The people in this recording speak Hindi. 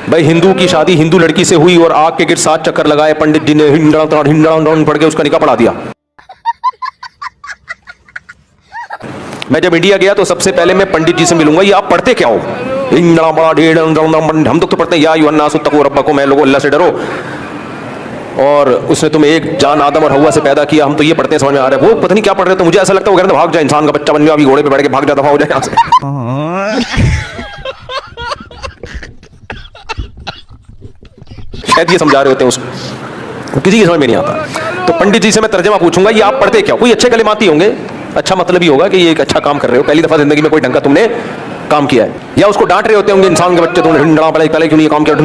भाई हिंदू की शादी हिंदू लड़की से हुई और आग के गिर 7 चक्कर लगाए, पंडित जी ने हिंडा पढ़ के उसका निकाह पढ़ा दिया। मैं जब इंडिया गया तो सबसे पहले मैं पंडित जी से मिलूंगा, ये आप पढ़ते क्या हो? हम तो पढ़ते हैं या युन्नासुत्तकू रब्बकुम, लोगों अल्लाह से डरो और उसने तुम्हें एक जान आदम और हव्वा से पैदा किया। हम तो ये पढ़ते हैं, समझ में आ रहा है। वो पता नहीं क्या पढ़ रहे, तो मुझे ऐसा लगता है वो कहते भाग जाए, इंसान का बच्चा बन गया, अभी घोड़े पे बैठ के भाग जाता हो जाए यहाँ से। शायद ये समझा रहे होते हैं उसको, किसी की समझ में नहीं आता। तो पंडित जी से मैं तर्जमा पूछूंगा, ये आप पढ़ते क्या? कोई अच्छे कलिमाती होंगे, अच्छा मतलब ही होगा कि ये एक अच्छा काम कर रहे हो, पहली दफा जिंदगी में कोई ढंग का तुमने काम किया है। या उसको डांट रहे होते होंगे, इंसान के बच्चे तुमने पहले क्यों नहीं काम किया।